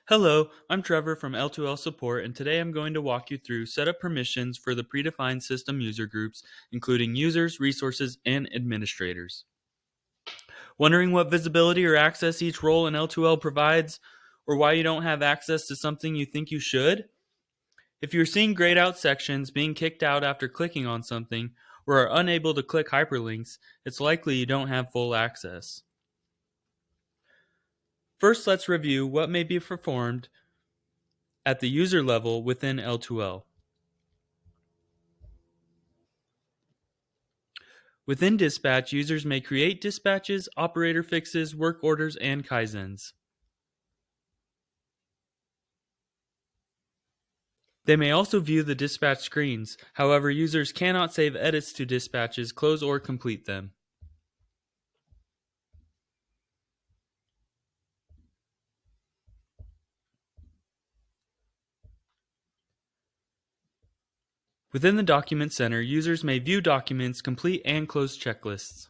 Hello, I'm Trevor from L2L Support, and today I'm going to walk you through setup permissions for the predefined system user groups, including users, resources, and administrators. Wondering what visibility or access each role in L2L provides, or why you don't have access to something you think you should? If you're seeing grayed out sections, being kicked out after clicking on something, or are unable to click hyperlinks, it's likely you don't have full access. First, let's review what may be performed at the user level within L2L. Within Dispatch, users may create dispatches, operator fixes, work orders, and kaizens. They may also view the dispatch screens. However, users cannot save edits to dispatches, close, or complete them. Within the Document Center, users may view documents, complete and close checklists.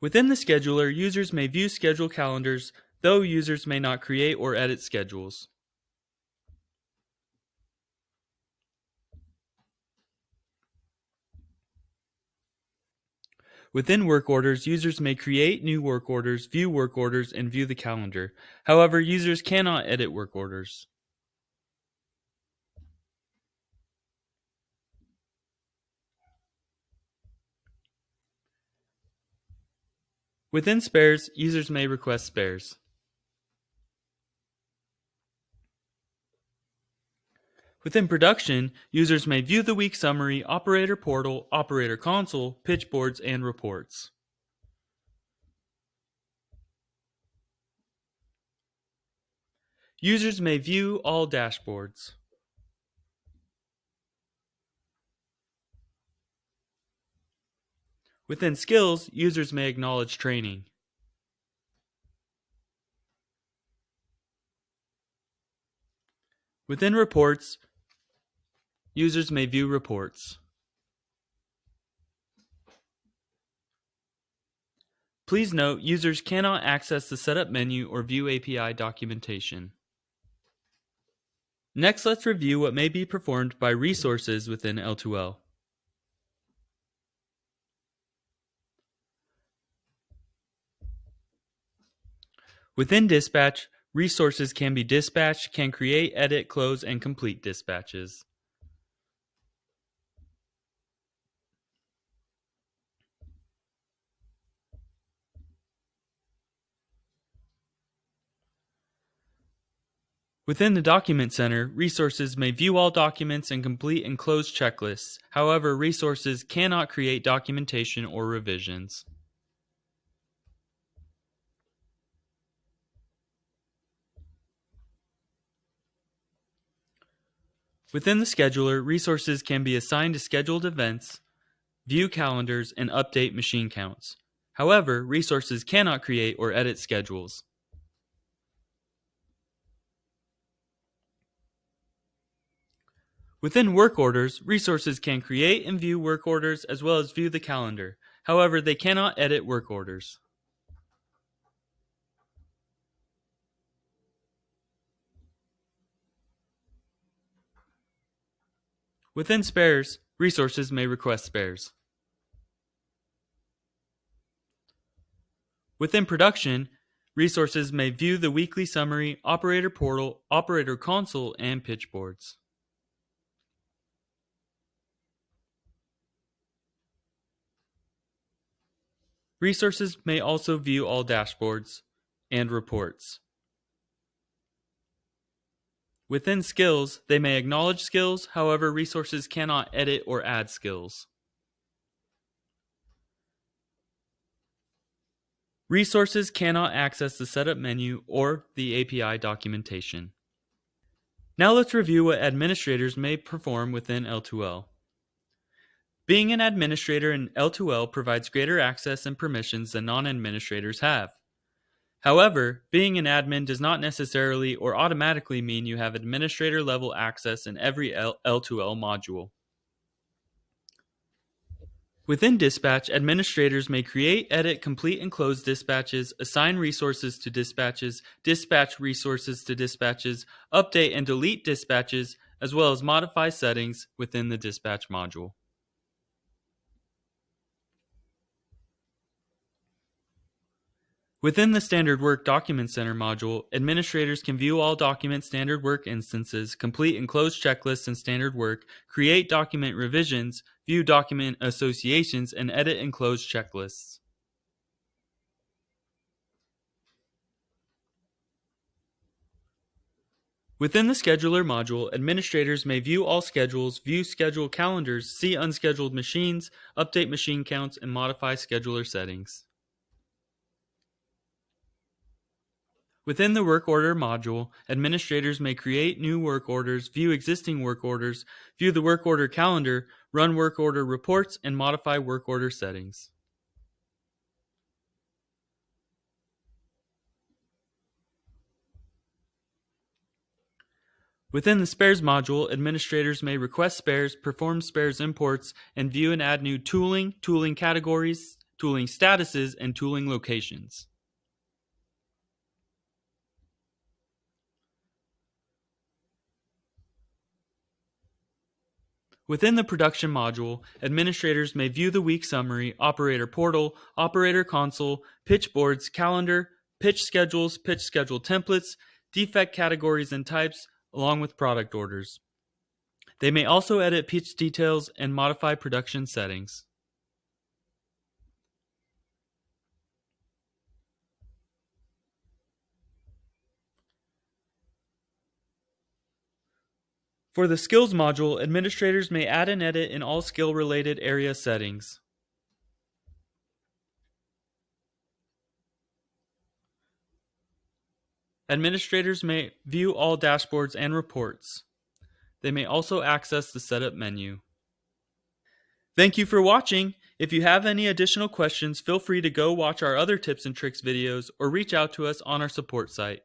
Within the Scheduler, users may view schedule calendars, though users may not create or edit schedules. Within work orders, users may create new work orders, and view the calendar. However, users cannot edit work orders. Within spares, users may request spares. Within production, users may view the week summary, operator portal, operator console, pitch boards, and reports. Users may view all dashboards. Within skills, users may acknowledge training. Within reports, users may view reports. Please note, users cannot access the setup menu or view API documentation. Next, let's review what may be performed by resources within L2L. Within Dispatch, resources can be dispatched, can create, edit, close, and complete dispatches. Within the Document Center, resources may view all documents and complete and close checklists. However, resources cannot create documentation or revisions. Within the Scheduler, resources can be assigned to scheduled events, view calendars, and update machine counts. However, resources cannot create or edit schedules. Within work orders, resources can create and view work orders as well as view the calendar. However, they cannot edit work orders. Within spares, resources may request spares. Within production, resources may view the weekly summary, operator portal, operator console, and pitch boards. Resources may also view all dashboards and reports. Within skills, they may acknowledge skills, however, resources cannot edit or add skills. Resources cannot access the setup menu or the API documentation. Now let's review what administrators may perform within L2L. Being an administrator in L2L provides greater access and permissions than non-administrators have. However, being an admin does not necessarily or automatically mean you have administrator-level access in every L2L module. Within Dispatch, administrators may create, edit, complete, and close dispatches, assign resources to dispatches, dispatch resources to dispatches, update and delete dispatches, as well as modify settings within the Dispatch module. Within the Standard Work Document Center module, administrators can view all document standard work instances, complete and close checklists in standard work, create document revisions, view document associations, and edit and close checklists. Within the Scheduler module, administrators may view all schedules, view schedule calendars, see unscheduled machines, update machine counts, and modify scheduler settings. Within the Work Order module, administrators may create new work orders, view existing work orders, view the work order calendar, run work order reports, and modify work order settings. Within the Spares module, administrators may request spares, perform spares imports, and view and add new tooling, tooling categories, tooling statuses, and tooling locations. Within the Production module, administrators may view the week summary, operator portal, operator console, pitch boards, calendar, pitch schedule templates, defect categories and types, along with product orders. They may also edit pitch details and modify production settings. For the Skills module, administrators may add and edit in all skill-related area settings. Administrators may view all dashboards and reports. They may also access the Setup menu. Thank you for watching. If you have any additional questions, feel free to go watch our other tips and tricks videos or reach out to us on our support site.